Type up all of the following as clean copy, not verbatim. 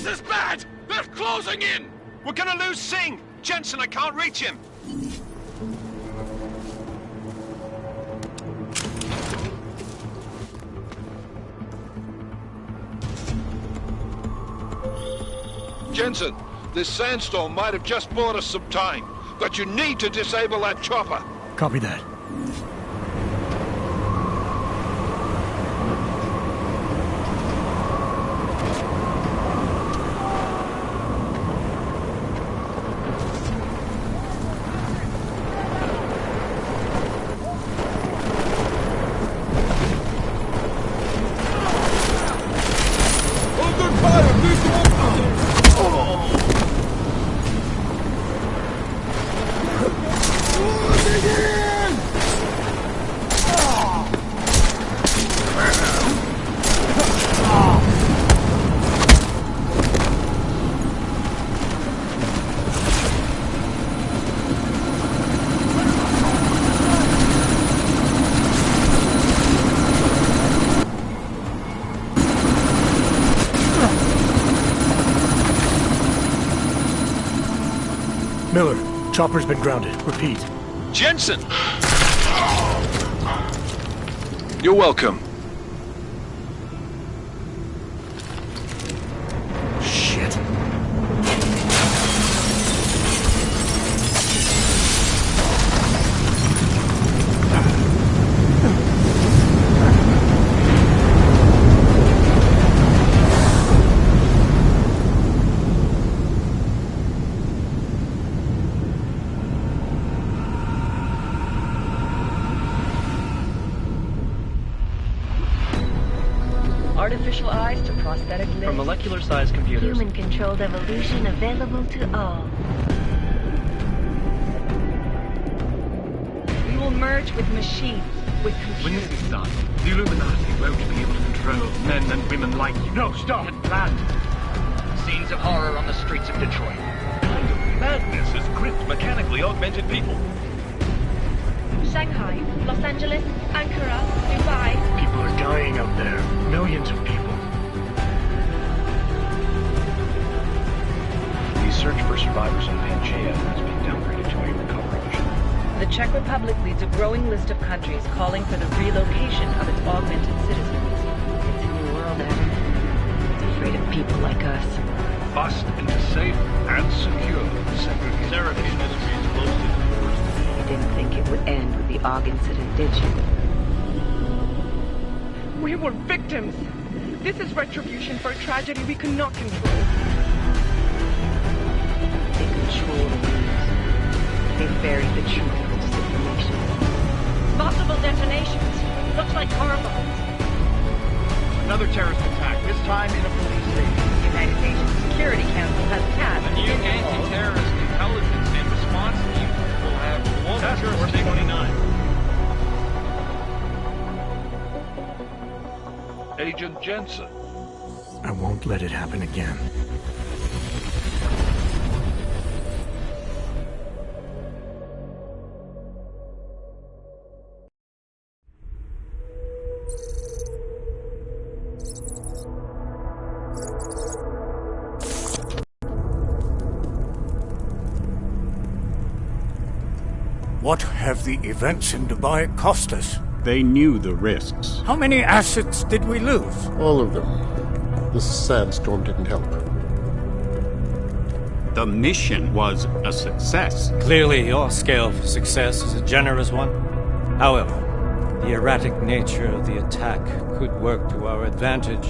This is bad! They're closing in! We're gonna lose Singh! Jensen, I can't reach him! Jensen, this sandstorm might have just bought us some time, but you need to disable that chopper. Copy that. Miller, chopper's been grounded. Repeat. Jensen! You're welcome. Shit. Artificial eyes to prosthetic limbs. From molecular-sized computers. Human-controlled evolution available to all. We will merge with machines, with computers. When this is done, the Illuminati won't be able to control men and women like you. No, stop! And planned. Scenes of horror on the streets of Detroit. What kind of madness has gripped mechanically augmented people? Shanghai, Los Angeles, Ankara, Dubai. People are dying out there. Millions of people. The search for survivors in Pangaea has been downgraded to a recovery mission. The Czech Republic leads a growing list of countries calling for the relocation of its augmented citizens. It's a new world, Adam. It's afraid of people like us. Bust into safe and secure segregation. Seraph Industries closed its doors. You didn't think it would end with the AUG incident, did you? We were victims. This is retribution for a tragedy we cannot control. They control the news. They buried the truth with disinformation. Multiple detonations. Looks like car bombs. Another terrorist attack, this time in a police station. The United Nations Security Council has tasked. The new anti-terrorist intelligence and response team will have global jurisdiction. 29. Agent Jensen. I won't let it happen again. What have the events in Dubai cost us? They knew the risks. How many assets did we lose? All of them. The sandstorm didn't help. The mission was a success. Clearly, your scale for success is a generous one. However, the erratic nature of the attack could work to our advantage.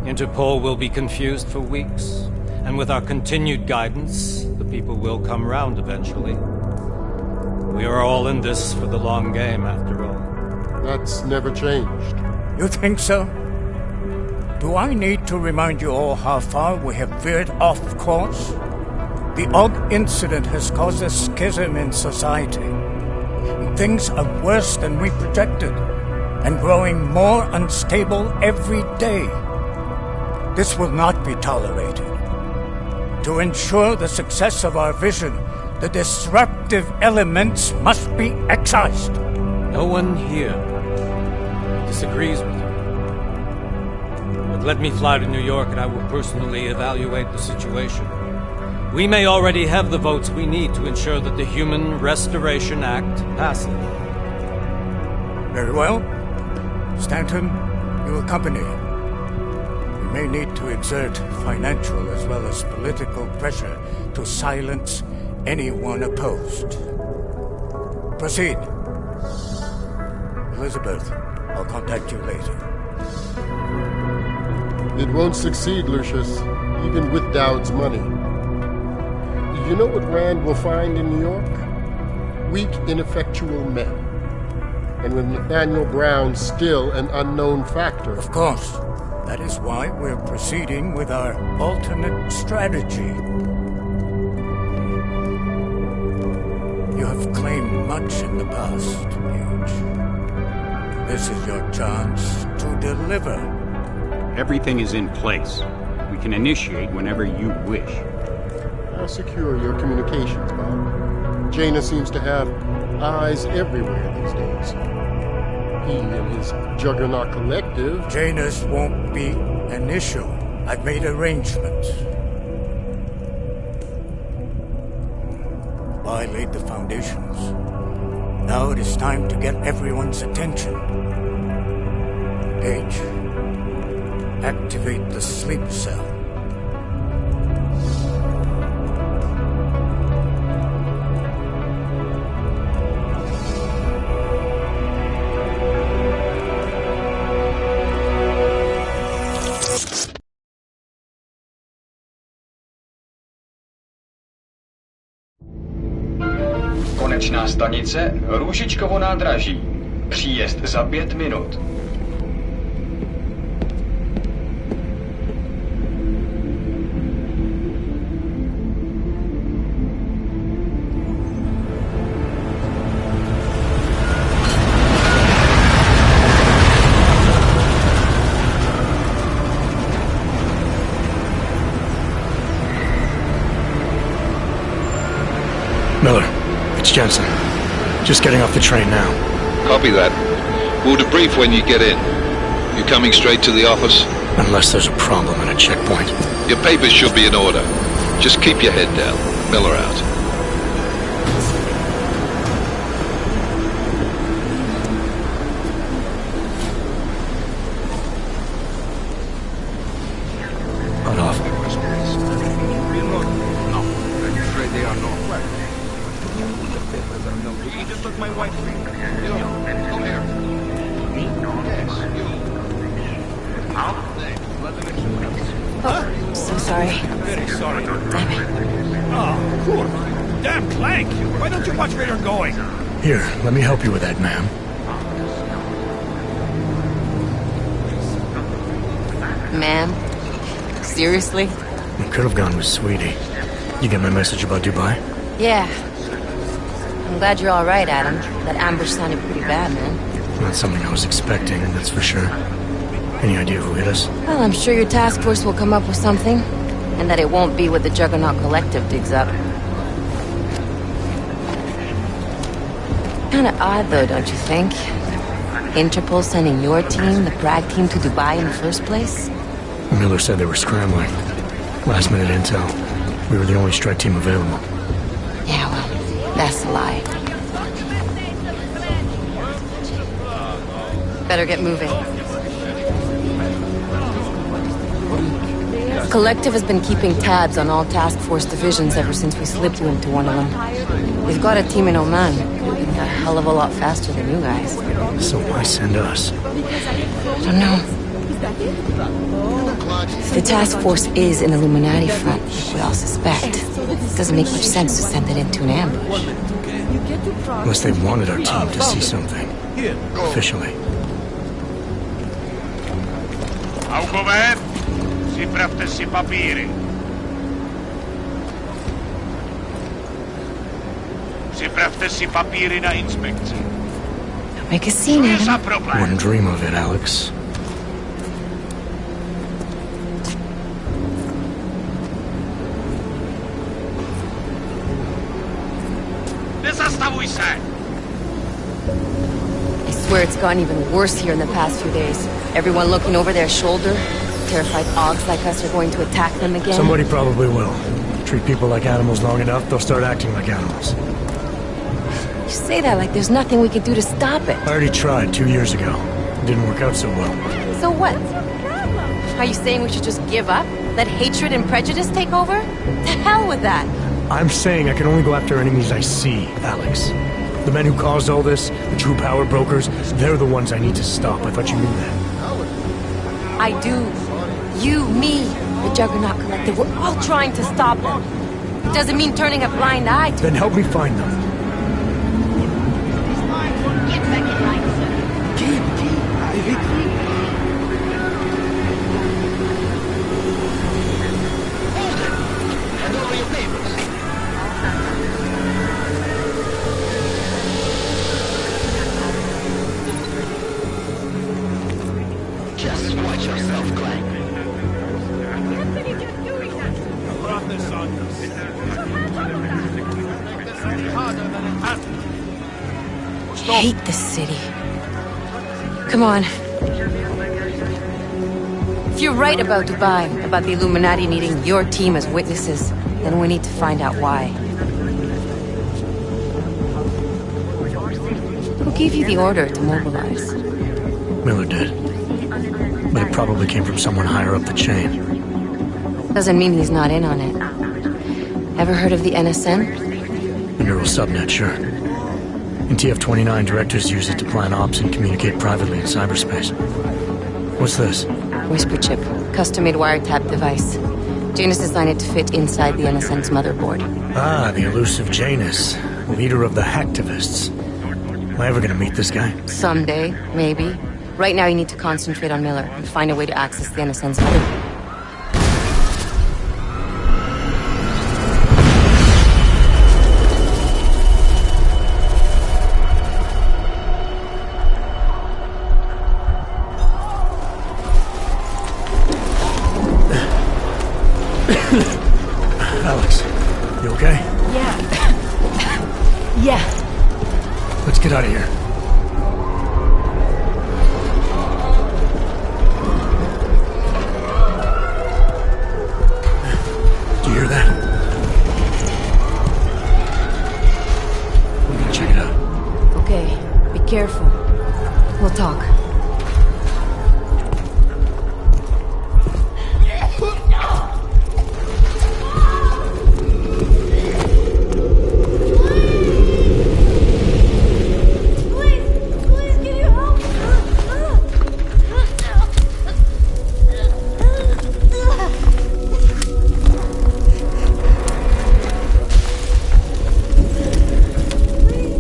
Interpol will be confused for weeks, and with our continued guidance, the people will come round eventually. We are all in this for the long game, after all. That's never changed. You think so? Do I need to remind you all how far we have veered off course? The AUG incident has caused a schism in society. Things are worse than we projected, and growing more unstable every day. This will not be tolerated. To ensure the success of our vision, the disruptive elements must be excised. No one here disagrees with you. But let me fly to New York and I will personally evaluate the situation. We may already have the votes we need to ensure that the Human Restoration Act passes. Very well. Stanton, you accompany. We may need to exert financial as well as political pressure to silence anyone opposed. Proceed. Elizabeth, I'll contact you later. It won't succeed, Lucius, even with Dowd's money. You know what Rand will find in New York? Weak, ineffectual men. And with Nathaniel Brown still an unknown factor. Of course. That is why we're proceeding with our alternate strategy. You have claimed much in the past, Huge. This is your chance to deliver. Everything is in place. We can initiate whenever you wish. I'll secure your communications, Bob. Jaina seems to have eyes everywhere these days. He and his Juggernaut Collective... Janus won't be an issue. I've made arrangements. I laid the foundations. Now it is time to get everyone's attention. Page, activate the sleep cell. Konečná stanice Růžičkovo nádraží. Příjezd za 5 minut. Miller, it's Jensen. Just getting off the train now. Copy that. We'll debrief when you get in. You coming straight to the office? Unless there's a problem at a checkpoint. Your papers should be in order. Just keep your head down. Miller out. Cut off. No, I'm afraid they are not. You just took my wife. You, come here. Yes, you. Oh, so sorry. Very sorry. Damn it. Oh, cool. Damn Clank! Why don't you watch where you're going? Here, let me help you with that, ma'am. Ma'am? Seriously? I could have gone with Sweetie. You get my message about Dubai? Yeah. I'm glad you're all right, Adam. That ambush sounded pretty bad, man. Not something I was expecting, that's for sure. Any idea who hit us? Well, I'm sure your task force will come up with something. And that it won't be what the Juggernaut Collective digs up. Kinda odd, though, don't you think? Interpol sending your team, the Prague team, to Dubai in the first place? Miller said they were scrambling. Last minute intel. We were the only strike team available. Yeah, well, that's a lie. Better get moving. Collective has been keeping tabs on all task force divisions ever since we slipped you into one of them. We've got a team in Oman. A hell of a lot faster than you guys. So why send us? I don't know. If the task force is an Illuminati front, like we all suspect, it doesn't make much sense to send it into an ambush. Unless they wanted our team to see something. Officially. Augové, připravte si papíry. Připravte si papíry na inspekci. Don't make a scene, Adam. Wouldn't dream of it, Alex. Nezastavuj se! I swear it's gotten even worse here in the past few days. Everyone looking over their shoulder, terrified Augs like us are going to attack them again? Somebody probably will. Treat people like animals long enough, they'll start acting like animals. You say that like there's nothing we could do to stop it. I already tried 2 years ago. It didn't work out so well. So what? Are you saying we should just give up? Let hatred and prejudice take over? To hell with that! I'm saying I can only go after enemies I see, Alex. The men who caused all this, the true power brokers, they're the ones I need to stop. I thought you knew that. I do. You, me, the Juggernaut Collective, we're all trying to stop them. It doesn't mean turning a blind eye to Then help me find them. Just watch yourself, Glenn. hate this city. Come on. If you're right about Dubai, about the Illuminati needing your team as witnesses, then we need to find out why. Who gave you the order to mobilize? Miller did. But it probably came from someone higher up the chain. Doesn't mean he's not in on it. Ever heard of the NSN? The neural subnet, sure. In TF-29, directors use it to plan ops and communicate privately in cyberspace. What's this? Whisper chip. Custom-made wiretap device. Janus designed it to fit inside the NSN's motherboard. Ah, the elusive Janus. Leader of the hacktivists. Am I ever gonna meet this guy? Someday, maybe. Right now you need to concentrate on Miller and find a way to access the NSN's motherboard. Alex, you okay? Yeah. Yeah. Let's get out of here. Do you hear that? We're gonna check it out. Okay, be careful. We'll talk.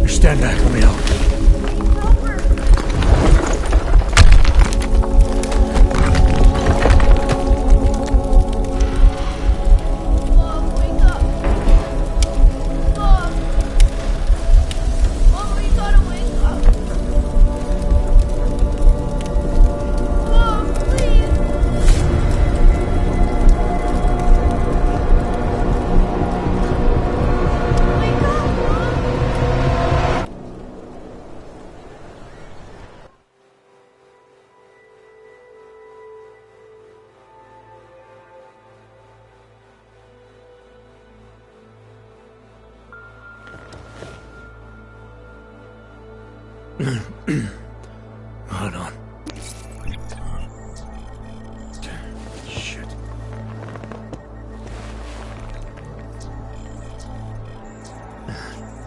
Stand back, let me help. Hold on. Shit.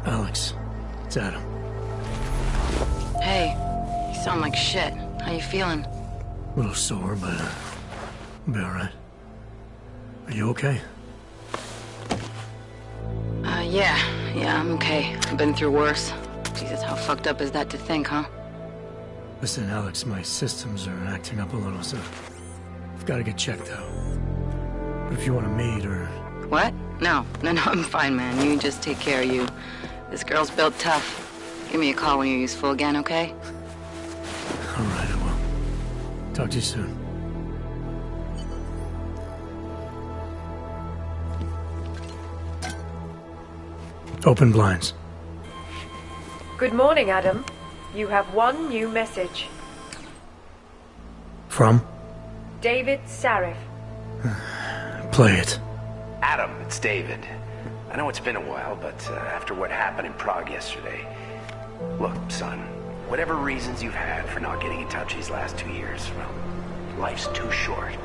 Alex, it's Adam. Hey, you sound like shit. How you feeling? A little sore, but I'll be alright. Are you okay? Yeah, I'm okay. I've been through worse. Jesus, how fucked up is that to think, huh? Listen, Alex, my systems are acting up a little, so I've got to get checked out. But if you want to meet or... What? No, I'm fine, man. You just take care of you. This girl's built tough. Give me a call when you're useful again, okay? All right, I will. Talk to you soon. Open blinds. Good morning, Adam. You have one new message. From? David Sarif. Play it. Adam, it's David. I know it's been a while, but after what happened in Prague yesterday... Look, son, whatever reasons you've had for not getting in touch these last 2 years, well, life's too short.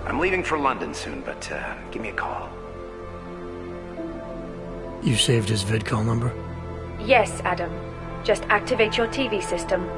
I'm leaving for London soon, but give me a call. You saved his vidcall number? Yes, Adam. Just activate your TV system.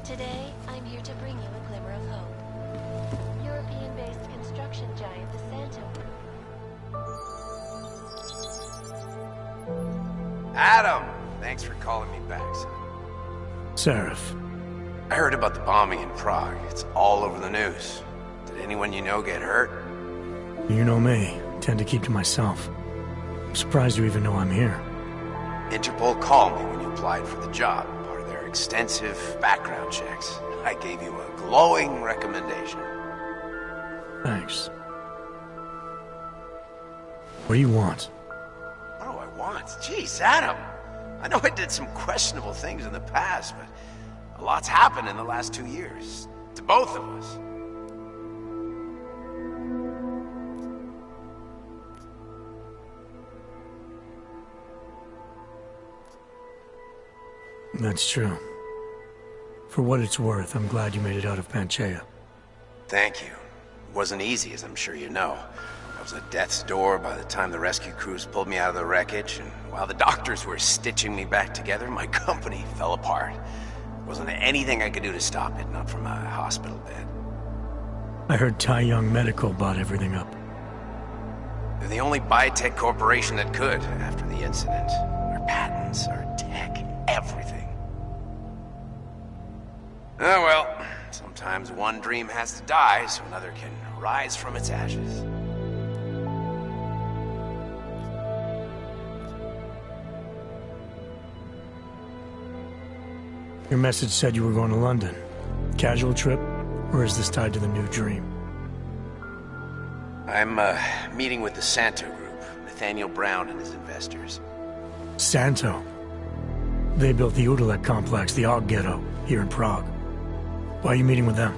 Today, I'm here to bring you a glimmer of hope. European-based construction giant, the Santo Group. Adam! Thanks for calling me back, son. Sarif. I heard about the bombing in Prague. It's all over the news. Did anyone you know get hurt? You know me. Tend to keep to myself. I'm surprised you even know I'm here. Interpol called me when you applied for the job. Part of their extensive background checks. I gave you a glowing recommendation. Thanks. What do you want? What do I want? Jeez, Adam! I know I did some questionable things in the past, but a lot's happened in the last 2 years. To both of us. That's true. For what it's worth, I'm glad you made it out of Panchaea. Thank you. It wasn't easy, as I'm sure you know. I was at death's door by the time the rescue crews pulled me out of the wreckage, and while the doctors were stitching me back together, my company fell apart. There wasn't anything I could do to stop it, not from a hospital bed. I heard Tai Young Medical bought everything up. They're the only biotech corporation that could, after the incident. Our patents, our tech, everything. Oh well, sometimes one dream has to die so another can rise from its ashes. Your message said you were going to London. Casual trip? Or is this tied to the new dream? I'm meeting with the Santo Group, Nathaniel Brown and his investors. Santo? They built the Udalek complex, the Og Ghetto, here in Prague. Why are you meeting with them?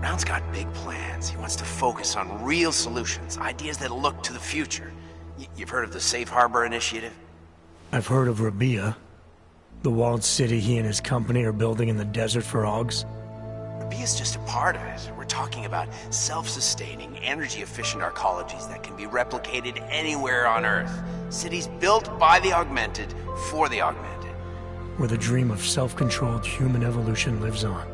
Brown's got big plans. He wants to focus on real solutions, ideas that look to the future. You've heard of the Safe Harbor Initiative? I've heard of Rabia, the walled city he and his company are building in the desert for Ogs. Rabia's just a part of it. We're talking about self-sustaining, energy-efficient arcologies that can be replicated anywhere on Earth. Cities built by the augmented, for the augmented. Where the dream of self-controlled human evolution lives on.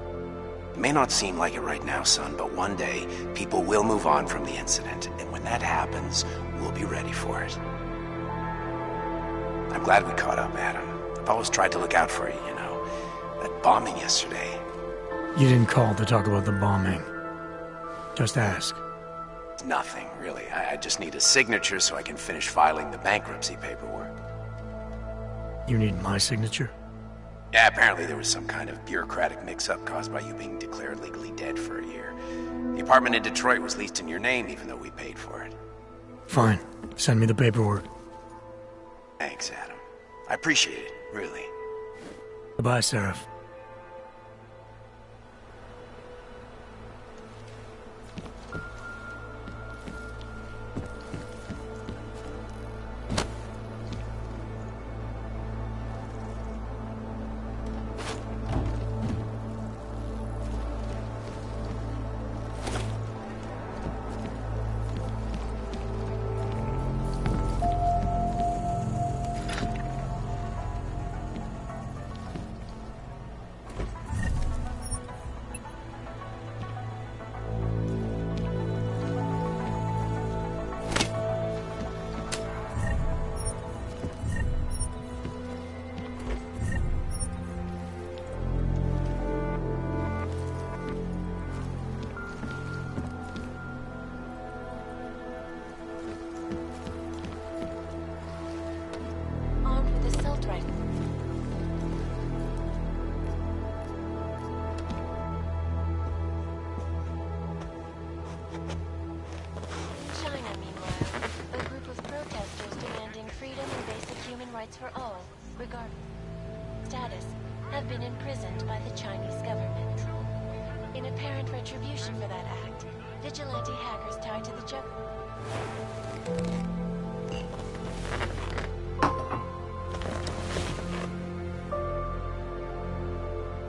It may not seem like it right now, son, but one day, people will move on from the incident, and when that happens, we'll be ready for it. I'm glad we caught up, Adam. I've always tried to look out for you, you know. That bombing yesterday, You didn't call to talk about the bombing. Just ask. Nothing, really. I just need a signature so I can finish filing the bankruptcy paperwork. You need my signature? Yeah, apparently there was some kind of bureaucratic mix-up caused by you being declared legally dead for a year. The apartment in Detroit was leased in your name even though we paid for it. Fine. Send me the paperwork. Thanks, Adam. I appreciate it, really. Goodbye, Seraph. For all, regardless of status, have been imprisoned by the Chinese government. In apparent retribution for that act, vigilante hackers tied to the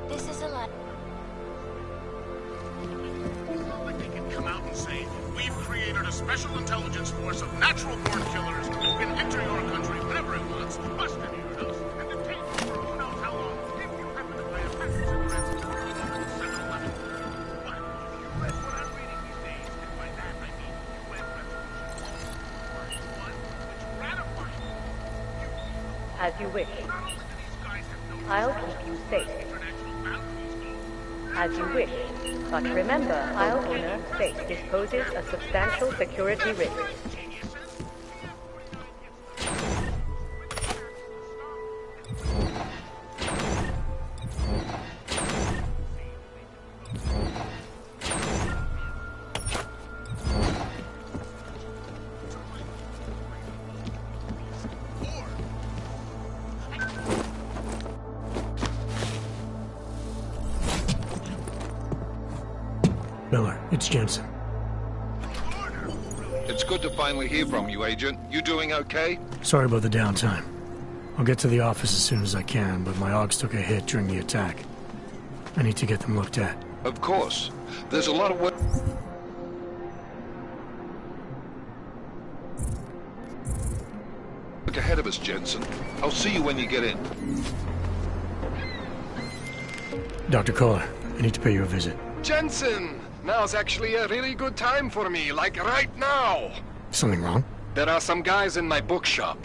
This is a lie. They can come out and say, we've created a special intelligence force of natural-born killers who can enter your country whenever it wants, bust into your house, and detain you for who knows how long if you happen to buy a pack of cigarettes or a 7-Eleven. But if you read what I'm reading these days, and by that I mean UN resolution 1, it's ratifying. As you wish. I'll keep you safe. As you wish. But remember, Isle owner space disposes a substantial security risk. Miller, it's Jensen. It's good to finally hear from you, Agent. You doing okay? Sorry about the downtime. I'll get to the office as soon as I can, but my Augs took a hit during the attack. I need to get them looked at. Of course. There's a lot of work ahead of us, Jensen. I'll see you when you get in. Dr. Kohler, I need to pay you a visit. Jensen! Now's actually a really good time for me, like right now! Something wrong? There are some guys in my bookshop.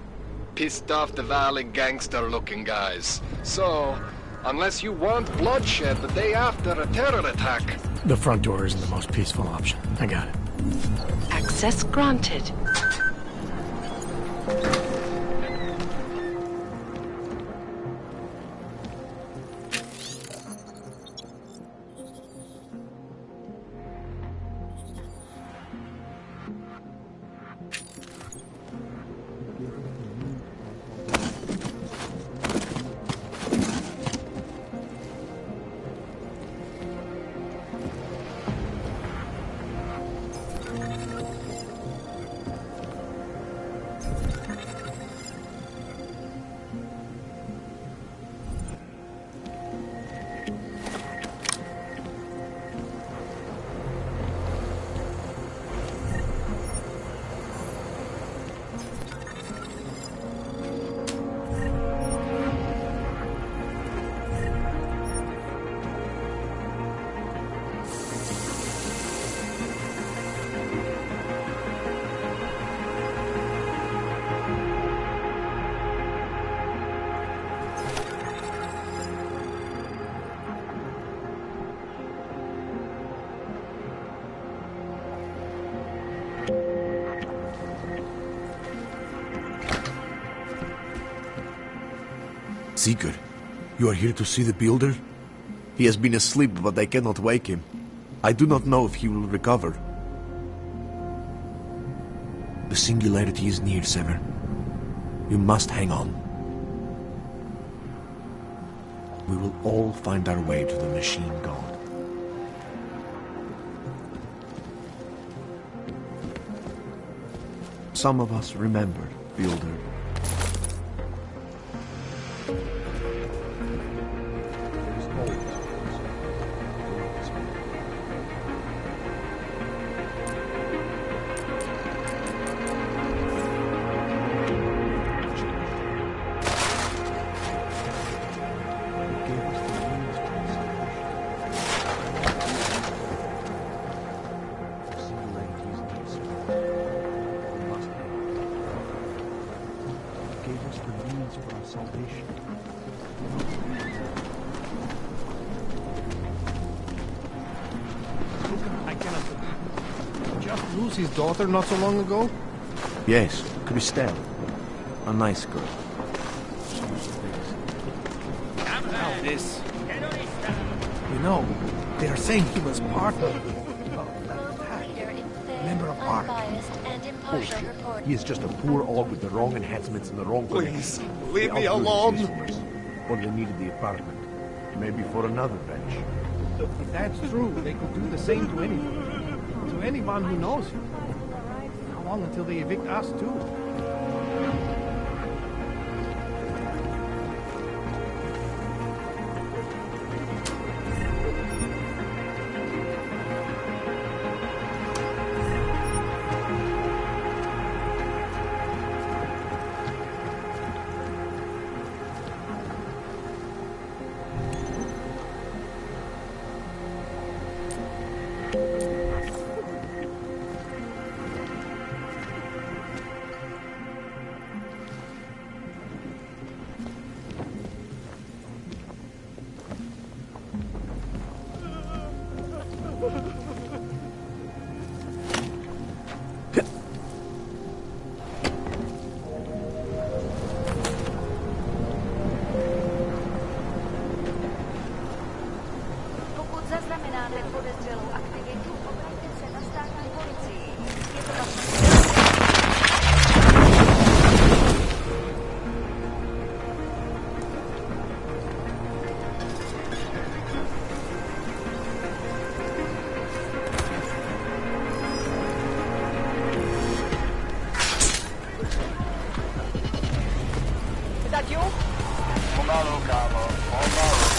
Pissed off the Valley gangster-looking guys. So, unless you want bloodshed the day after a terror attack... The front door isn't the most peaceful option. I got it. Access granted. Seeker, you are here to see the builder? He has been asleep, but I cannot wake him. I do not know if he will recover. The singularity is near, Sever. You must hang on. We will all find our way to the machine god. Some of us remember Builder. His daughter not so long ago? Yes, Christelle. A nice girl. Now this. You know, they are saying he was part of member of ARC. Bullshit. He is just a poor orc with the wrong enhancements and the wrong Please, connections. leave They me outgrew alone. his usefulness. Only needed the apartment. Maybe for another bench. If that's true, they could do the same to anyone. To anyone who knows you. How long until they evict us, too? Pokud zaznamenáte podezřelou aktivitu, obraťte se na státní policii. Je to vaše... Tak jo? Pomalu, kámo, pomalu.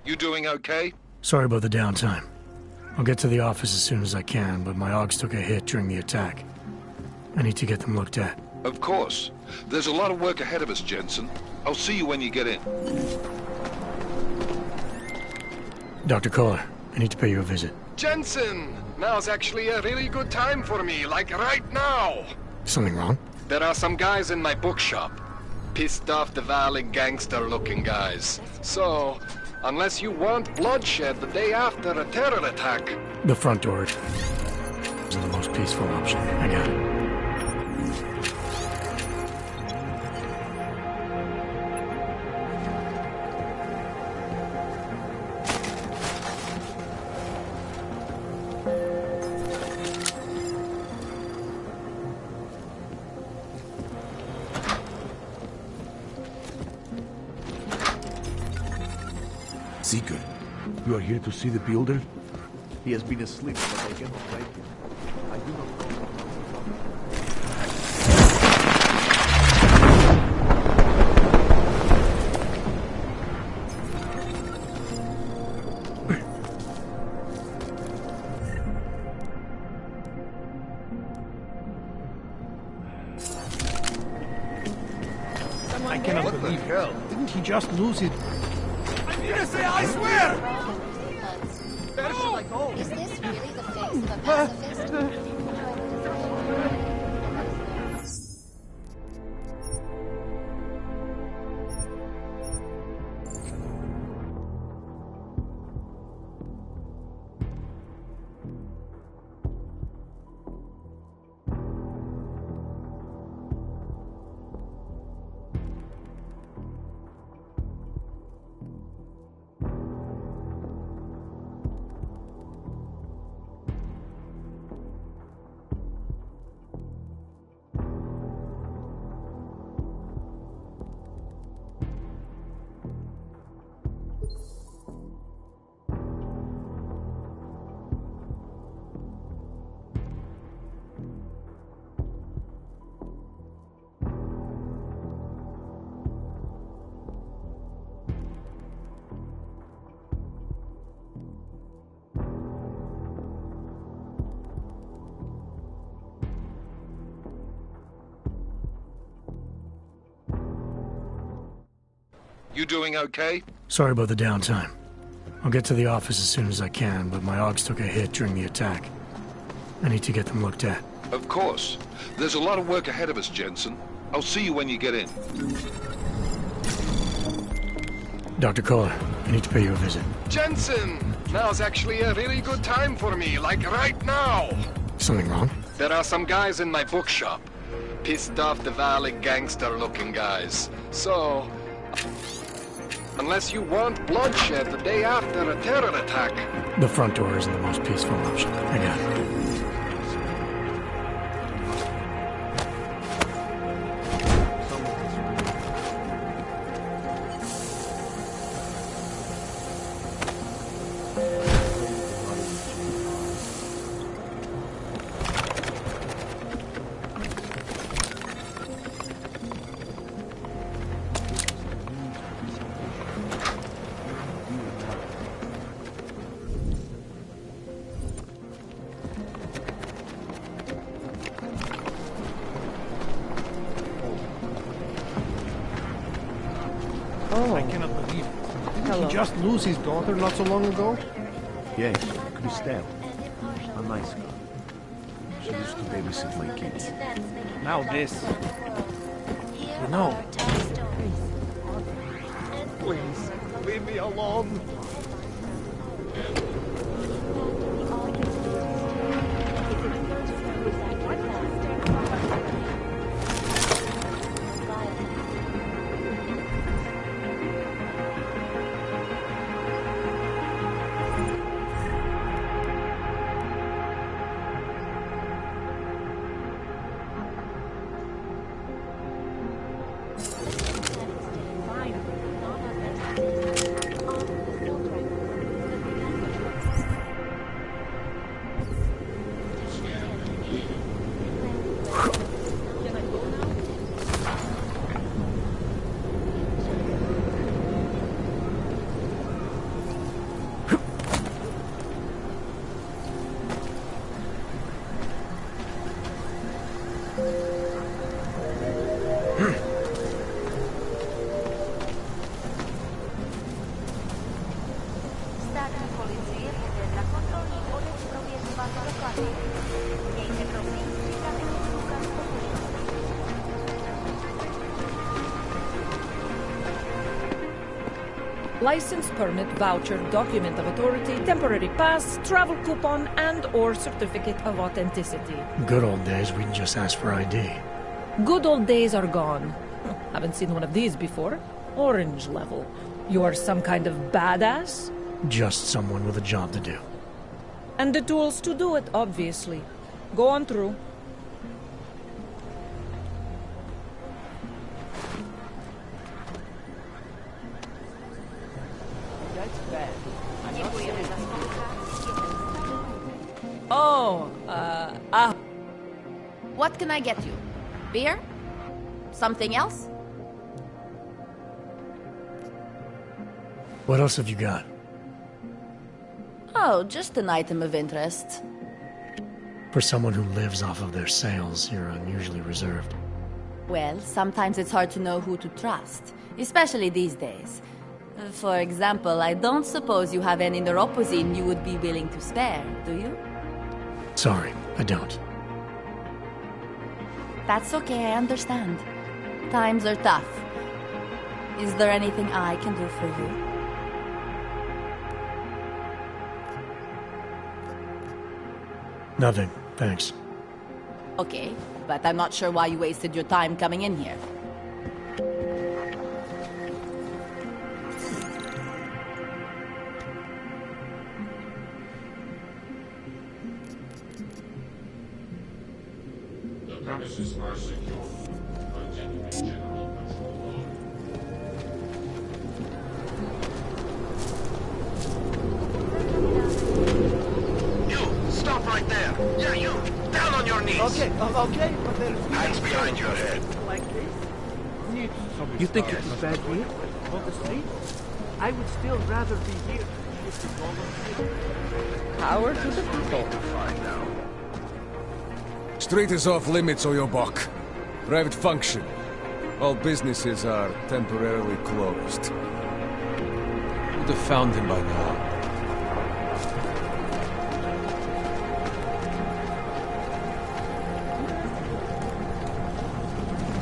You doing okay? Sorry about the downtime. I'll get to the office as soon as I can, but my Augs took a hit during the attack. I need to get them looked at. Of course. There's a lot of work ahead of us, Jensen. I'll see you when you get in. Dr. Kohler, I need to pay you a visit. Jensen! Now's actually a really good time for me, like right now! Something wrong? There are some guys in my bookshop. Pissed off the Valley gangster-looking guys. So, unless you want bloodshed the day after a terror attack... The front door is the most peaceful option. I got it. Seeker, you are here to see the builder? He has been asleep, but I cannot wake him. I do not know. I cannot believe it. Didn't he just lose it? I swear! Where should I go? Is this really the face of a pacifist? You doing okay? Sorry about the downtime. I'll get to the office as soon as I can, but my Augs took a hit during the attack. I need to get them looked at. Of course. There's a lot of work ahead of us, Jensen. I'll see you when you get in. Dr. Kohler, I need to pay you a visit. Jensen! Now's actually a really good time for me, like right now! Something wrong? There are some guys in my bookshop. Pissed off the Valley gangster-looking guys. So, unless you want bloodshed the day after a terror attack... The front door isn't the most peaceful option. I got it. I cannot believe it. Didn't he just lose his daughter not so long ago? Yes, Christelle. A nice girl. She used to babysit my kids. Now this. You know. Please, leave me alone. License, permit, voucher, document of authority, temporary pass, travel coupon, and/or certificate of authenticity. Good old days, we'd just ask for ID. Good old days are gone. Haven't seen one of these before. Orange level. You are some kind of badass? Just someone with a job to do. And the tools to do it, obviously. Go on through. That's bad. Děkujeme za spolupráci. Oh, What can I get you? Beer? Something else? What else have you got? Oh, just an item of interest. For someone who lives off of their sales, you're unusually reserved. Well, sometimes it's hard to know who to trust, especially these days. For example, I don't suppose you have any neuropozyne you would be willing to spare, do you? Sorry, I don't. That's okay, I understand. Times are tough. Is there anything I can do for you? Nothing, thanks. Okay, but I'm not sure why you wasted your time coming in here. The premises are secure. Continuing general patrol. You! Stop right there! Yeah, you! Down on your knees! Okay, okay, but there's... Hands behind your head. Like this? You think it's a bad deal? On the street? I would still rather be here. Power to the people. Street is off limits, or your buck. Private function. All businesses are temporarily closed. Would have found him by now.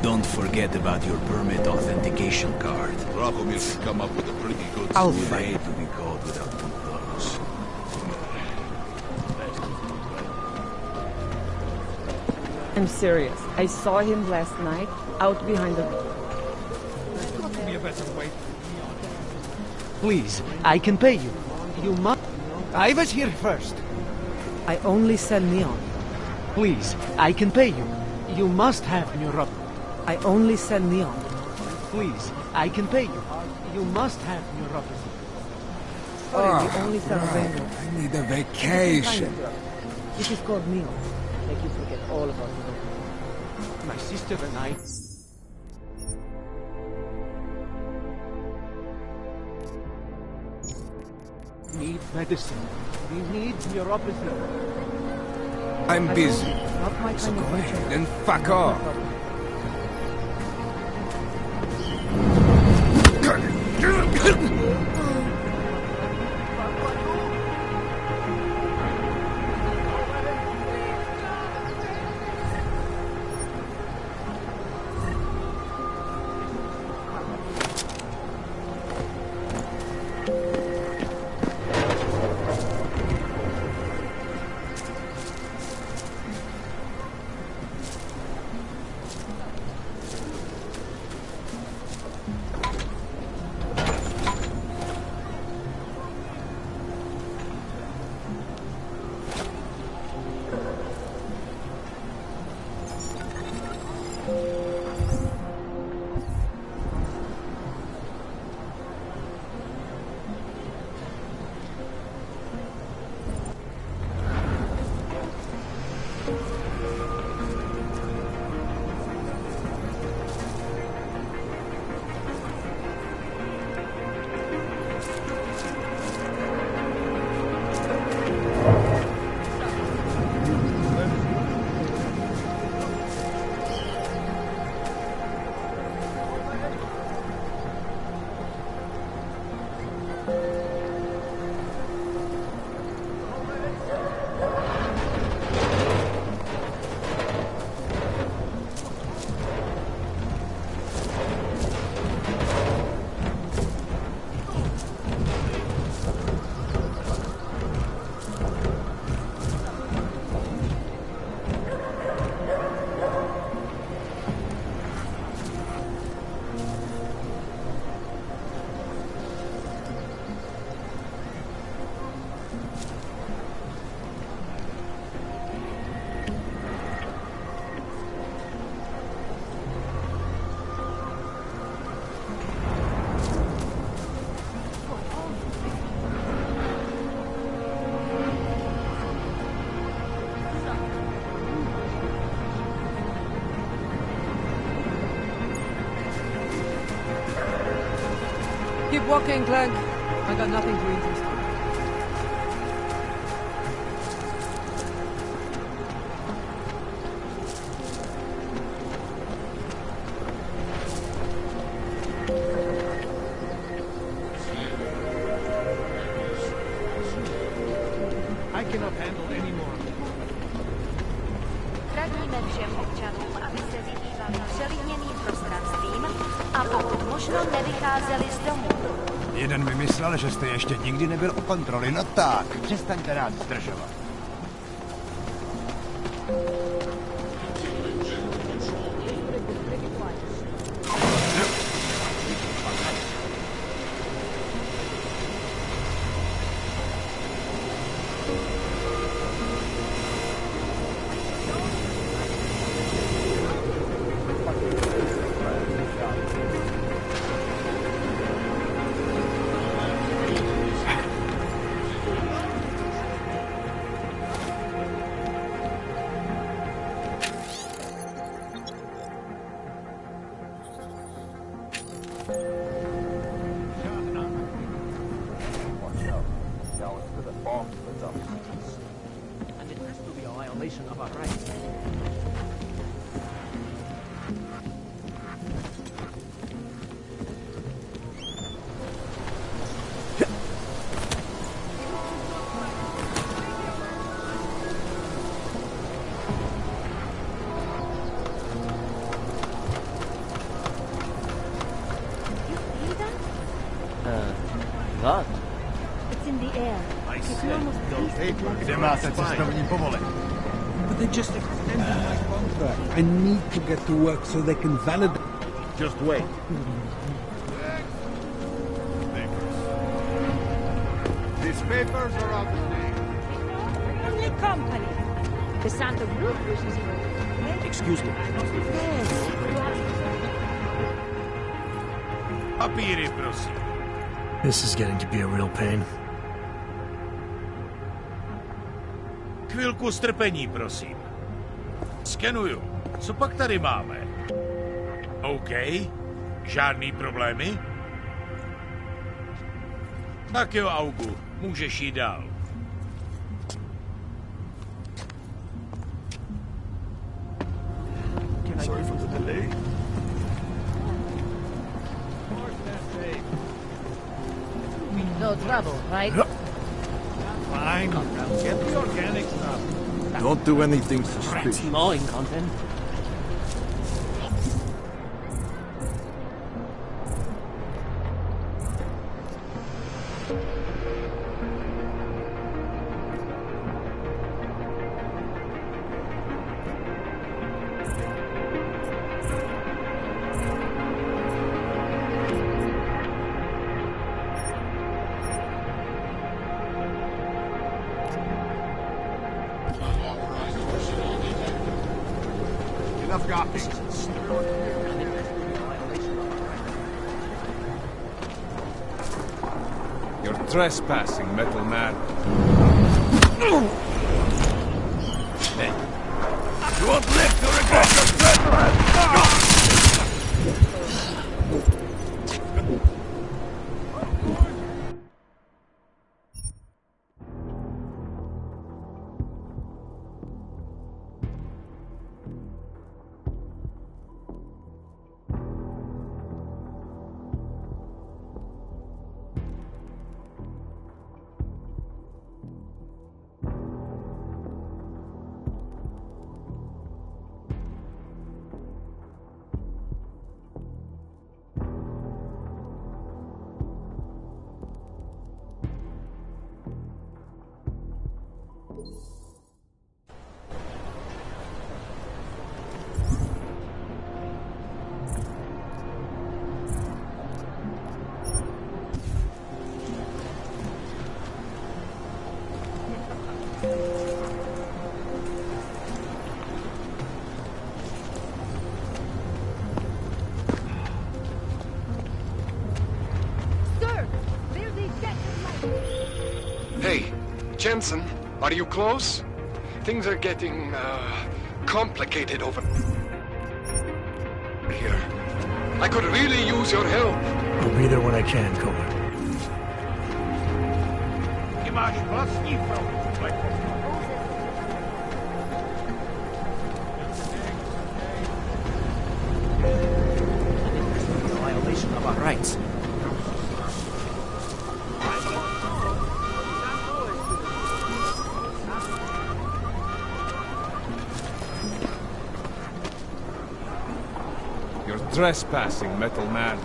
Don't forget about your permit authentication card. Rockomir should come up with a pretty good I'll story. fight to be called without one of those. I'm serious. I saw him last night, out behind the... There's got to be a better way. Please, I can pay you. You must... I was here first. I only sell neon. Please, I can pay you. You must have neuropathy. I only sell neon. Please, I can pay you. You must have neuropathy. Sorry, we only sell rainbow. I need a vacation. It is called neon. Make you forget all about it. My sister and I... need medicine. We need neuropathy. I'm busy. Not my So kind go of ahead and fuck off. walking, Clank. I got nothing to interest you. I cannot handle any more. Radíme všem občanům, aby se vyhýbali přelidněným prostranstvím a pokud možno nevycházeli z domu. Jeden mi myslel, že jste ještě nikdy nebyl u kontroly, no tak, přestaňte rád zdržovat. And it has to be a violation of our rights. What? It's in the air. Kde máte cestovní povolení? But they just extended my contract. I need to get to work so they can validate. Just wait. These papers are out of date. Only company. The Santa Cruz is here. Excuse me. Papíry, prosím. This is getting to be a real pain. Chvilku strpení, prosím. Skenuju. Co pak tady máme? OK. Žádný problémy? Tak jo, Augu. Můžeš jít dál. Sorry for the delay. No trouble, right? Fine. Get the organic stuff. Don't do anything suspicious. Mowing content. Enough gawking. You're trespassing, metal man. You won't live to regret your trespass! Hey, Jensen, are you close? Things are getting, complicated over here. I could really use your help. I'll be there when I can, Cohen. máš vlastní frontu, Violation of our rights. You're trespassing, Metal Man.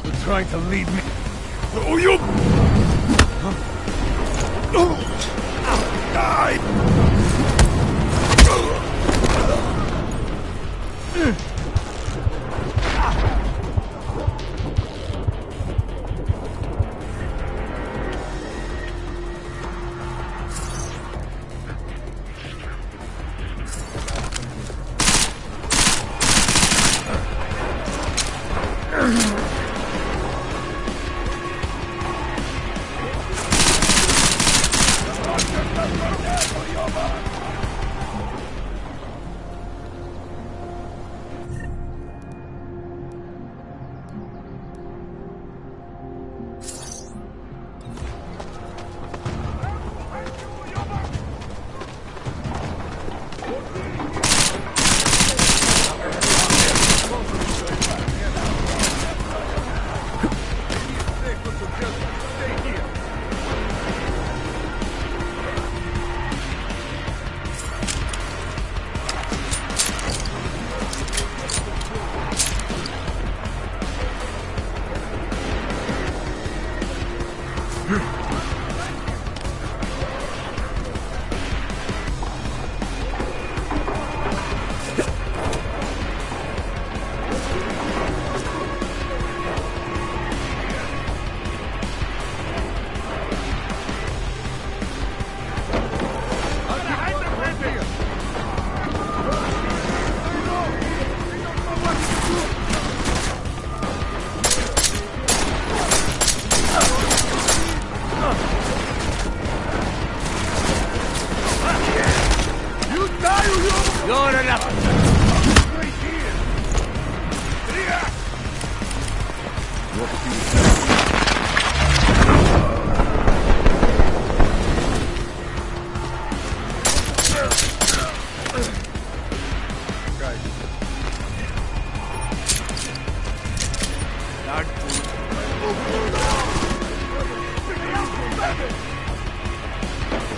You're trying to lead me. Oh, you! Die!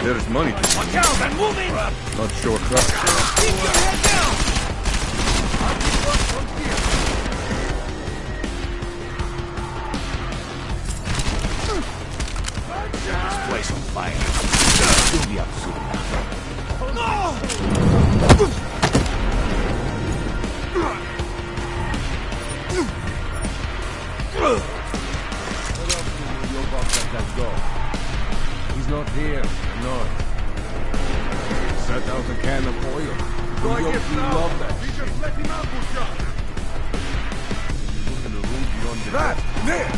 There's money to be Watch out, I'm moving! Not sure. Keep your head down! This place on fire. You'll be up soon. He's not here. No. Set out a can of oil. Go You get now! love that. We just let him ambush us! Look in the room beyond the That! There!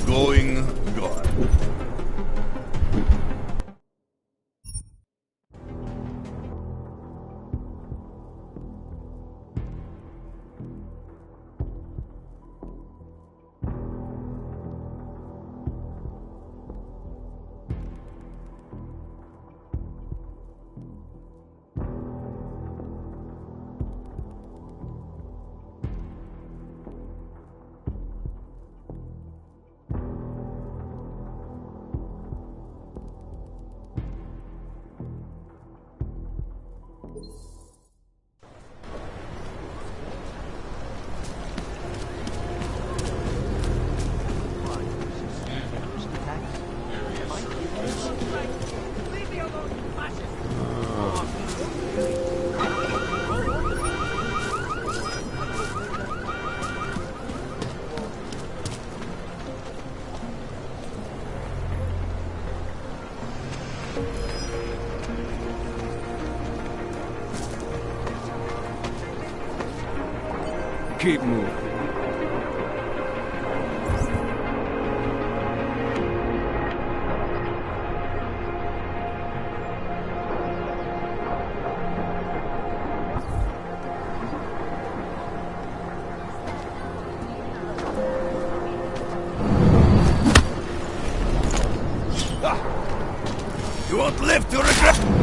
Going. keep moving. You won't live to regret.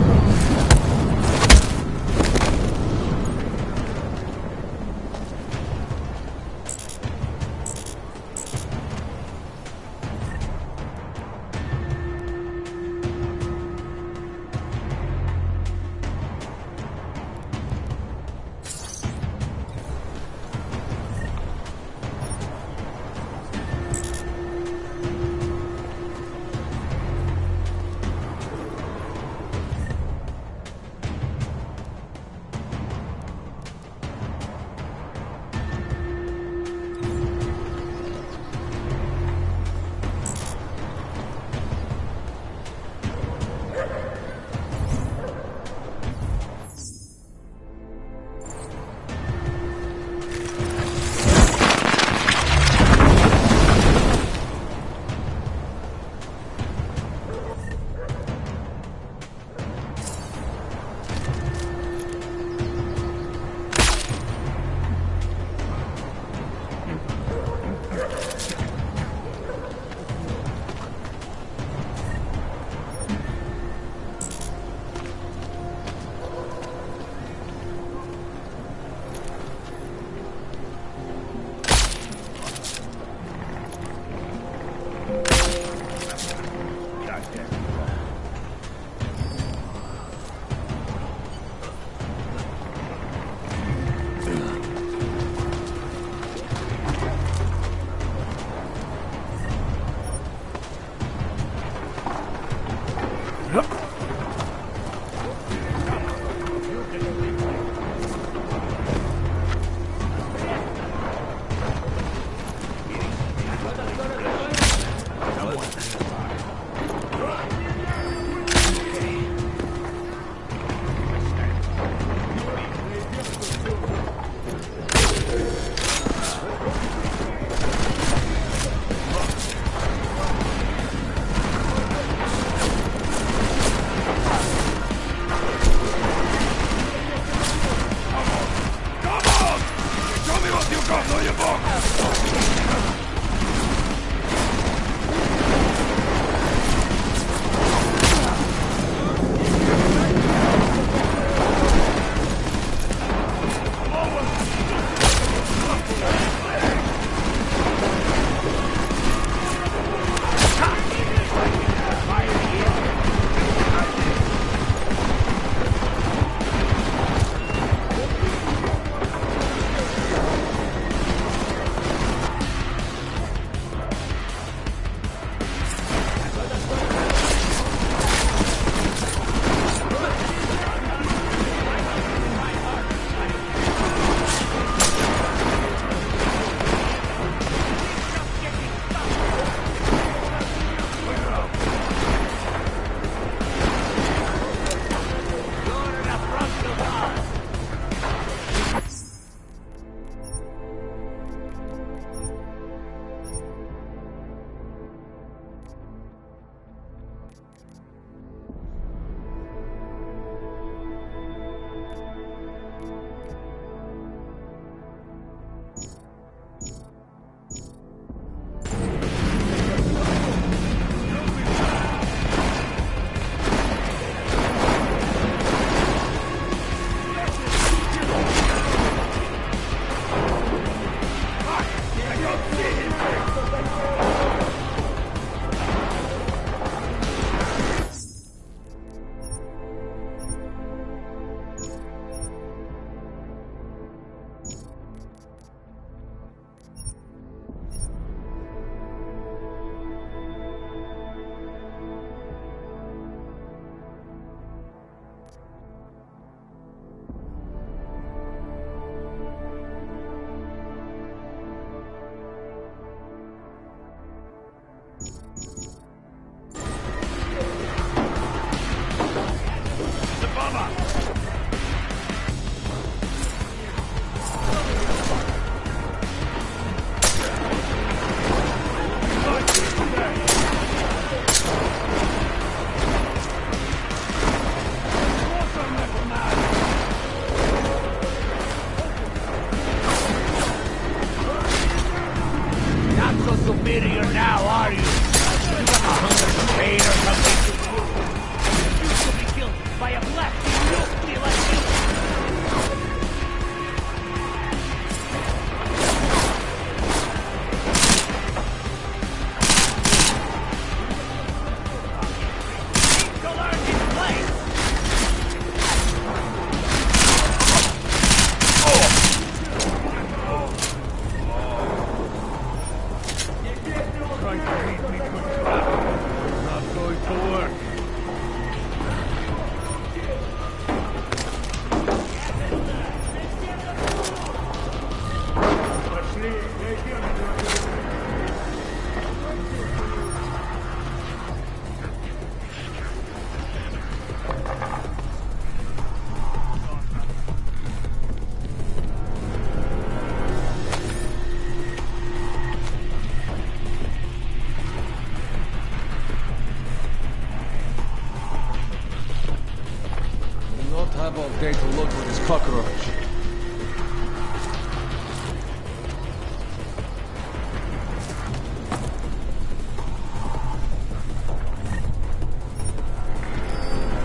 this cockroach.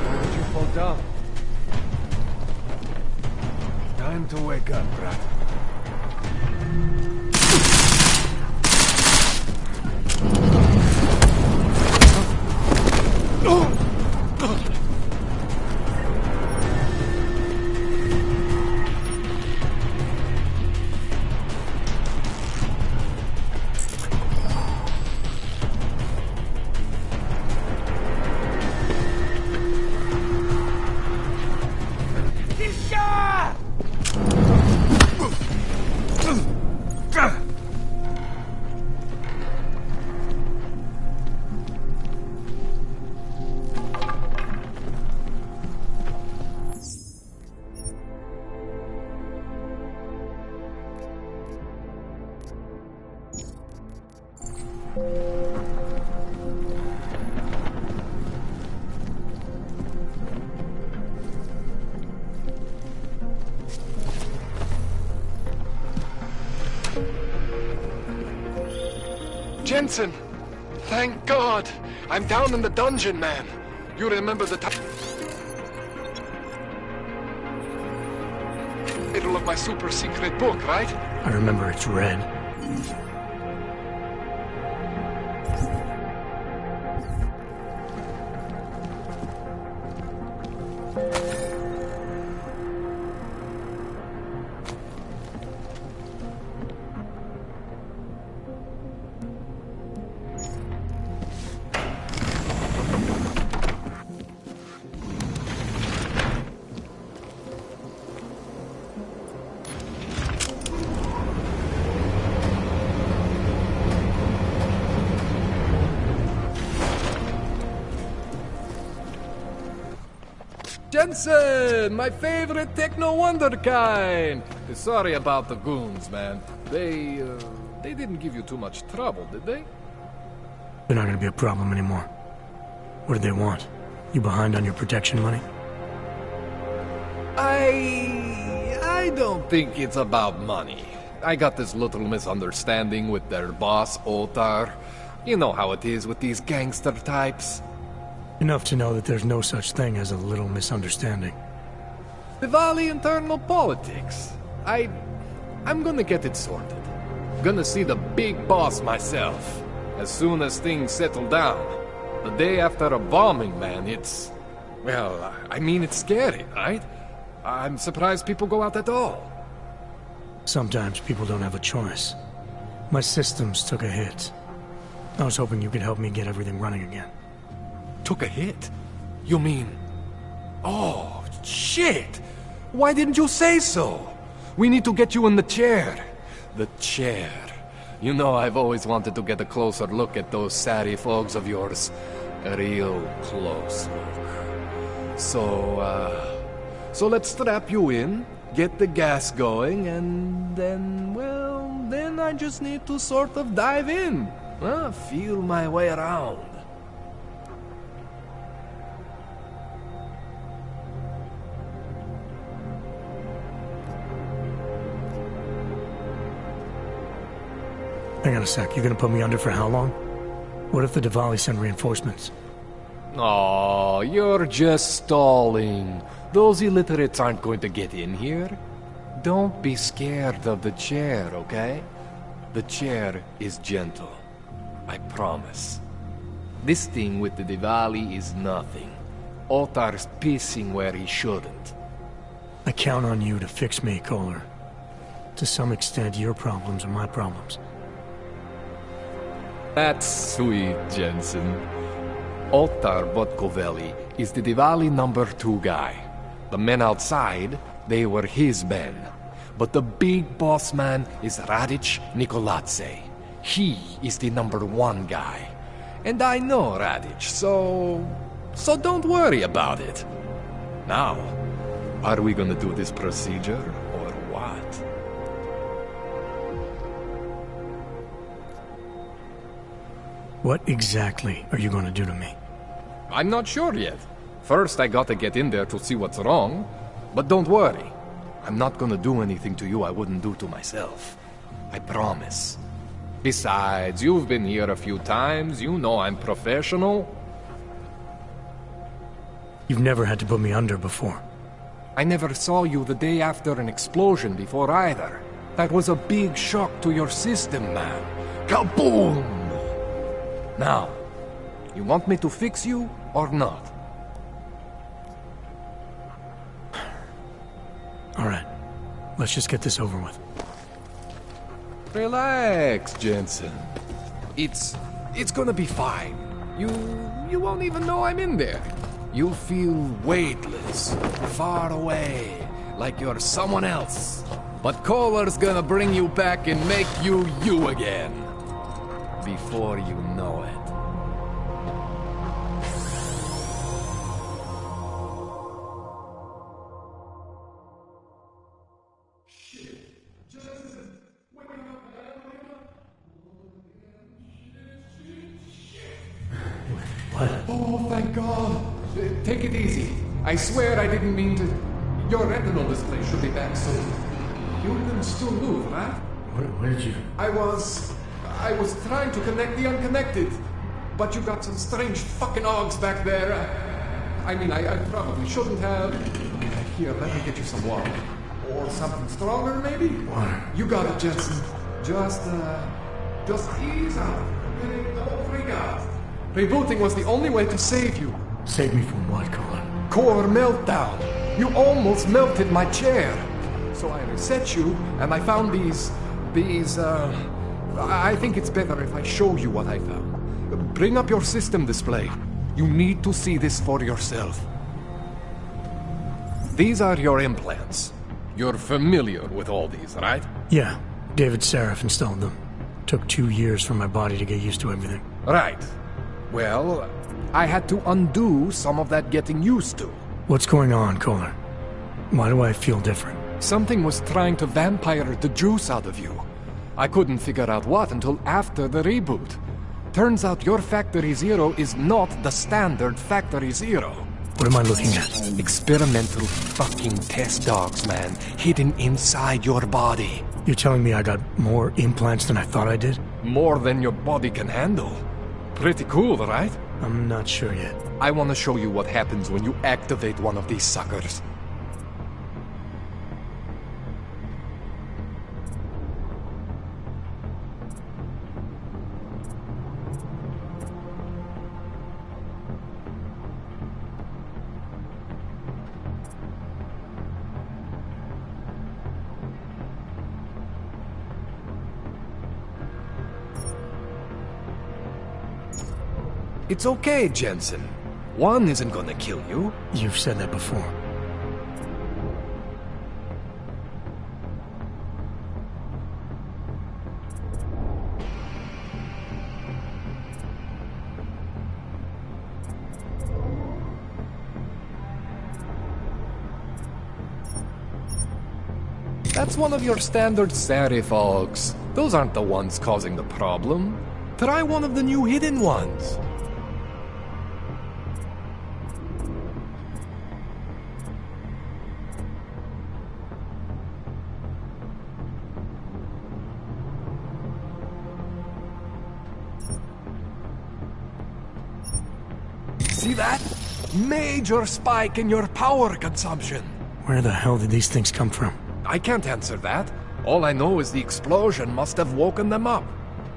Why did you fall down? Time to wake up, brat. Jensen! Thank God! I'm down in the dungeon, man. You remember the title of my super secret book, right? I remember it's red. Jensen, my favorite techno wonderkind. Sorry about the goons, man. They didn't give you too much trouble, did they? They're not gonna be a problem anymore. What do they want? You behind on your protection money? I don't think it's about money. I got this little misunderstanding with their boss, Otar. You know how it is with these gangster types. Enough to know that there's no such thing as a little misunderstanding. Diwali internal politics. I'm gonna get it sorted. Gonna see the big boss myself. As soon as things settle down. The day after a bombing, man, it's... Well, I mean, it's scary, right? I'm surprised people go out at all. Sometimes people don't have a choice. My systems took a hit. I was hoping you could help me get everything running again. Took a hit? You mean... Oh, shit! Why didn't you say so? We need to get you in the chair. The chair. You know, I've always wanted to get a closer look at those Sari folks of yours. A real close look. So let's strap you in, get the gas going, and then, well, then I just need to sort of dive in. Feel my way around. Hang on a sec, you're gonna put me under for how long? What if the Diwali send reinforcements? Oh, you're just stalling. Those illiterates aren't going to get in here. Don't be scared of the chair, okay? The chair is gentle. I promise. This thing with the Diwali is nothing. Otar's pissing where he shouldn't. I count on you to fix me, Kohler. To some extent, your problems are my problems. That's sweet, Jensen. Otar Botkoveli is the Diwali #2 guy. The men outside, they were his men. But the big boss man is Radic Nikoladze. He is the #1 guy. And I know Radic, so don't worry about it. Now, are we gonna do this procedure, or what? What exactly are you gonna do to me? I'm not sure yet. First, I gotta get in there to see what's wrong. But don't worry. I'm not gonna do anything to you I wouldn't do to myself. I promise. Besides, you've been here a few times. You know I'm professional. You've never had to put me under before. I never saw you the day after an explosion before either. That was a big shock to your system, man. Kaboom! Now, you want me to fix you or not? All right. Let's just get this over with. Relax, Jensen. It's gonna be fine. You won't even know I'm in there. You'll feel weightless, far away, like you're someone else. But Kohler's gonna bring you back and make you you again. Before you know it. What? Oh, thank God. Take it easy. I swear I didn't mean to... Your retinal display should be back soon. You can still move, right? Where did you... I was trying to connect the unconnected. But you got some strange fucking ogs back there. I mean, I probably shouldn't have. Here, let me get you some water. Or something stronger, maybe? Water. You got it, Jensen. Just ease out. Don't freak out. Rebooting was the only way to save you. Save me from what, Kohler? Core meltdown. You almost melted my chair. So I reset you, and I found these, I think it's better if I show you what I found. Bring up your system display. You need to see this for yourself. These are your implants. You're familiar with all these, right? Yeah. David Seraph installed them. Took 2 years for my body to get used to everything. Right. Well, I had to undo some of that getting used to. What's going on, Kohler? Why do I feel different? Something was trying to vampire the juice out of you. I couldn't figure out what until after the reboot. Turns out your Factory Zero is not the standard Factory Zero. What am I looking at? Experimental fucking test dogs, man. Hidden inside your body. You're telling me I got more implants than I thought I did? More than your body can handle. Pretty cool, right? I'm not sure yet. I want to show you what happens when you activate one of these suckers. It's okay, Jensen. One isn't gonna kill you. You've said that before. That's one of your standard serif ogs. Those aren't the ones causing the problem. Try one of the new hidden ones. See that? Major spike in your power consumption. Where the hell did these things come from? I can't answer that. All I know is the explosion must have woken them up.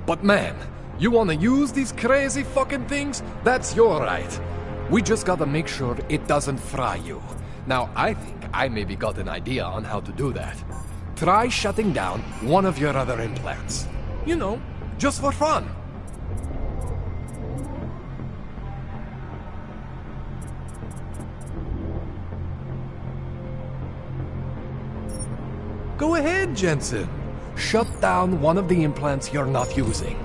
But man, you wanna use these crazy fucking things? That's your right. We just gotta make sure it doesn't fry you. Now, I think I maybe got an idea on how to do that. Try shutting down one of your other implants. You know, just for fun. Go ahead, Jensen. Shut down one of the implants you're not using.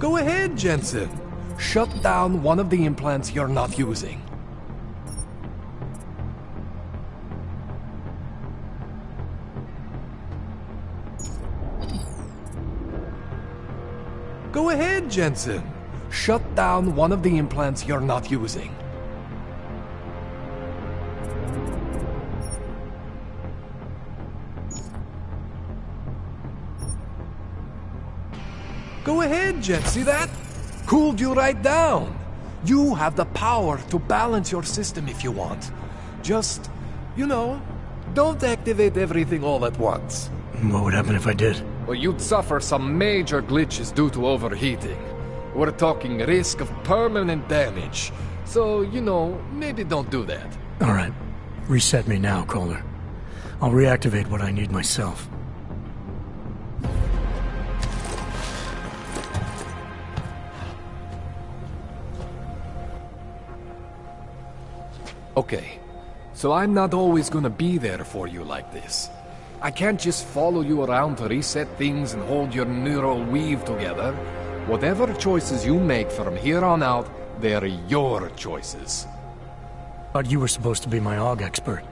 Go ahead, Jensen. Shut down one of the implants you're not using. Go ahead, Jensen. Shut down one of the implants you're not using. Go ahead, Jen. See that? Cooled you right down. You have the power to balance your system if you want. Just, you know, don't activate everything all at once. What would happen if I did? Well, you'd suffer some major glitches due to overheating. We're talking risk of permanent damage. So, you know, maybe don't do that. Alright. Reset me now, Kohler. I'll reactivate what I need myself. Okay, so I'm not always gonna be there for you like this. I can't just follow you around to reset things and hold your neural weave together. Whatever choices you make from here on out, they're your choices. Thought you were supposed to be my AUG expert.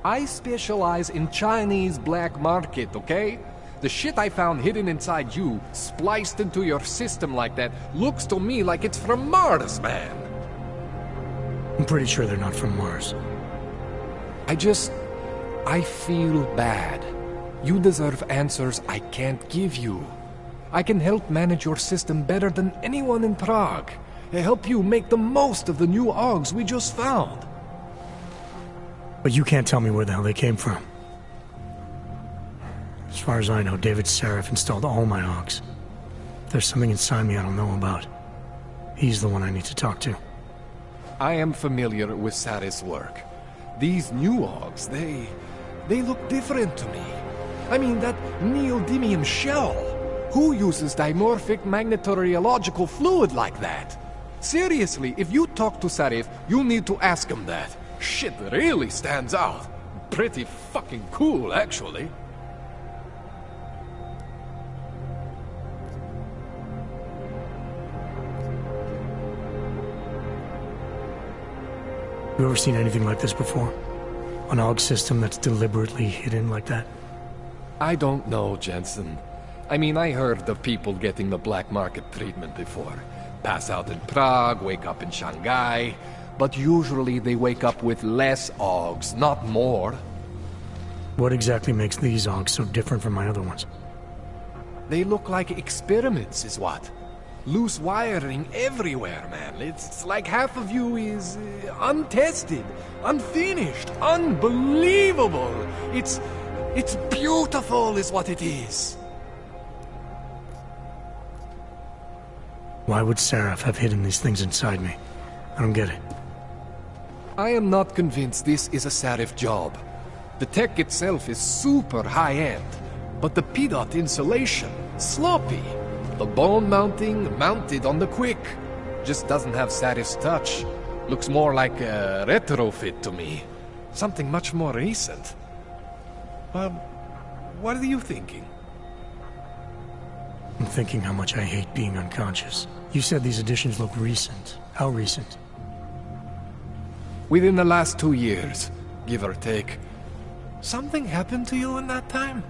I specialize in Chinese black market, okay? The shit I found hidden inside you, spliced into your system like that, looks to me like it's from Mars, man. I'm pretty sure they're not from Mars. I feel bad. You deserve answers I can't give you. I can help manage your system better than anyone in Prague. Help you make the most of the new AUGs we just found. But you can't tell me where the hell they came from. As far as I know, David Seraph installed all my AUGs. If there's something inside me I don't know about, he's the one I need to talk to. I am familiar with Sarah's work. These new AUGs, they look different to me. I mean, that neodymium shell. Who uses dimorphic magnetorheological fluid like that? Seriously, if you talk to Sarif, you need to ask him that. Shit really stands out. Pretty fucking cool, actually. You ever seen anything like this before? An AUG system that's deliberately hidden like that? I don't know, Jensen. I mean, I heard of people getting the black market treatment before. Pass out in Prague, wake up in Shanghai. But usually they wake up with less AUGs, not more. What exactly makes these AUGs so different from my other ones? They look like experiments, is what. Loose wiring everywhere, man. It's like half of you is untested, unfinished, unbelievable. It's beautiful is what it is. Why would Seraph have hidden these things inside me? I don't get it. I am not convinced this is a Seraph job. The tech itself is super high-end, but the PDOT insulation, sloppy. The bone mounting, mounted on the quick. Just doesn't have Saraph's touch. Looks more like a retrofit to me. Something much more recent. What are you thinking? I'm thinking how much I hate being unconscious. You said these additions look recent. How recent? Within the last 2 years, give or take. Something happened to you in that time?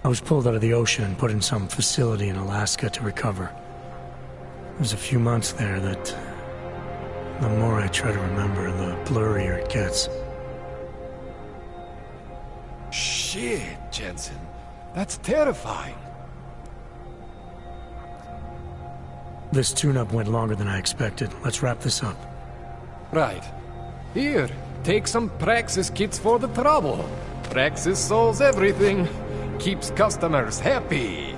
I was pulled out of the ocean and put in some facility in Alaska to recover. It was a few months there that... the more I try to remember, the blurrier it gets. Shit, Jensen. That's terrifying. This tune-up went longer than I expected. Let's wrap this up. Right. Here, take some Praxis kits for the trouble. Praxis solves everything. Keeps customers happy.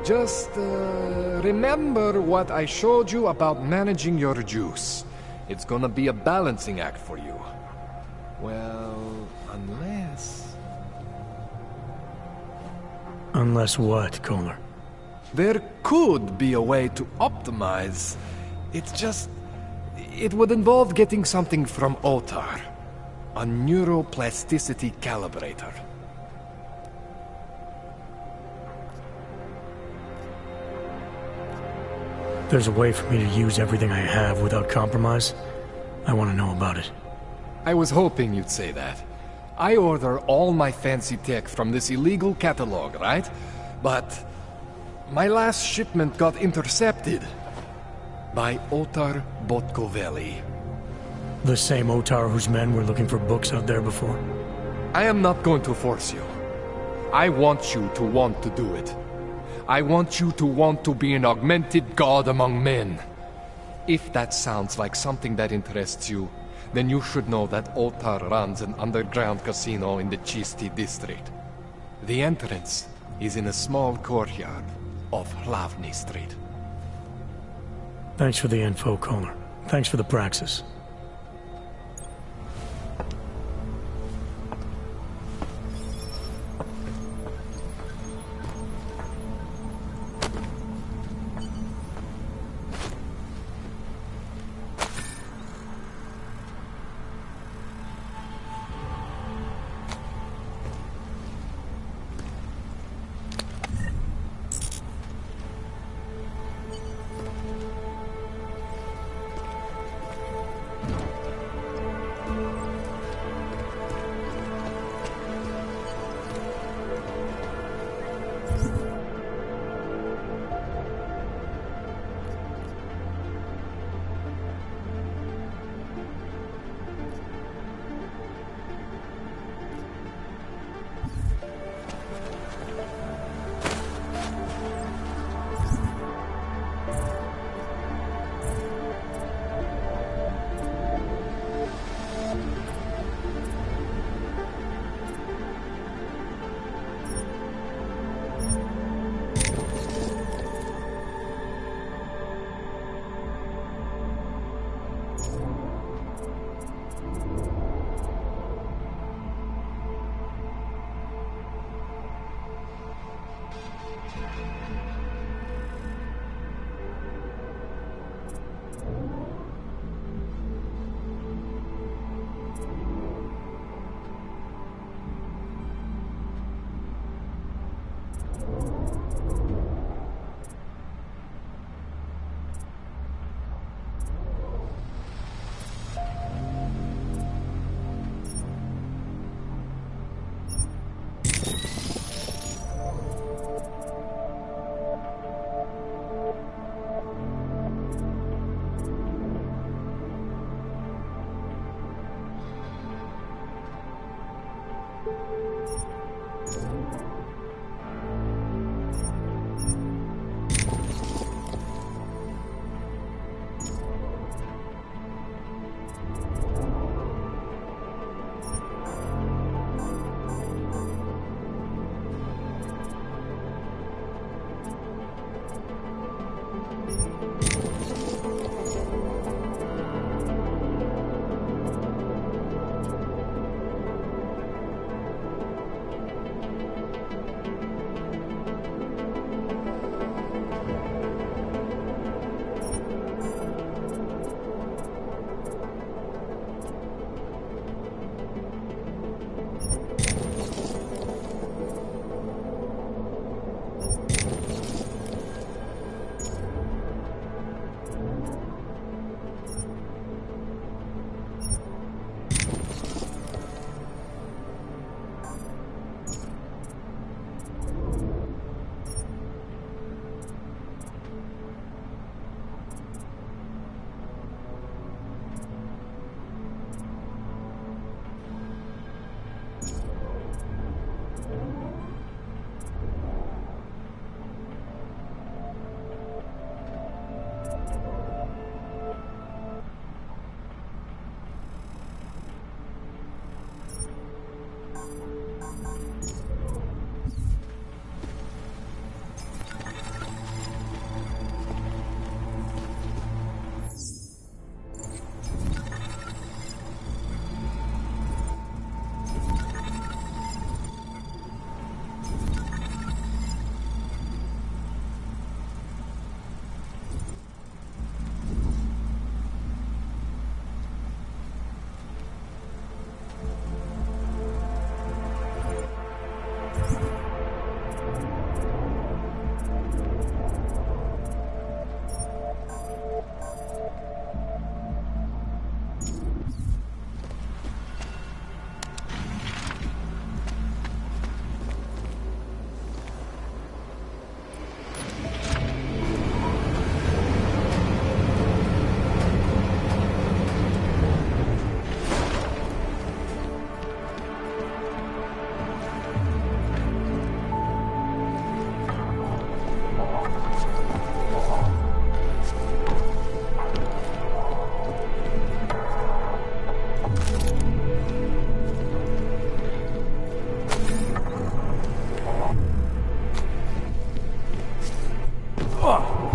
Just, remember what I showed you about managing your juice. It's gonna be a balancing act for you. Well, unless... Unless what, Kohler? There could be a way to optimize. It's just... it would involve getting something from Otar. A neuroplasticity calibrator. There's a way for me to use everything I have without compromise. I want to know about it. I was hoping you'd say that. I order all my fancy tech from this illegal catalog, right? But My last shipment got intercepted by Otar Botkoveli. The same Otar whose men were looking for books out there before? I am not going to force you. I want you to want to do it. I want you to want to be an augmented god among men. If that sounds like something that interests you, then you should know that Otar runs an underground casino in the Chisti district. The entrance is in a small courtyard off Hlavny Street. Thanks for the info, Kohler. Thanks for the praxis. Oh.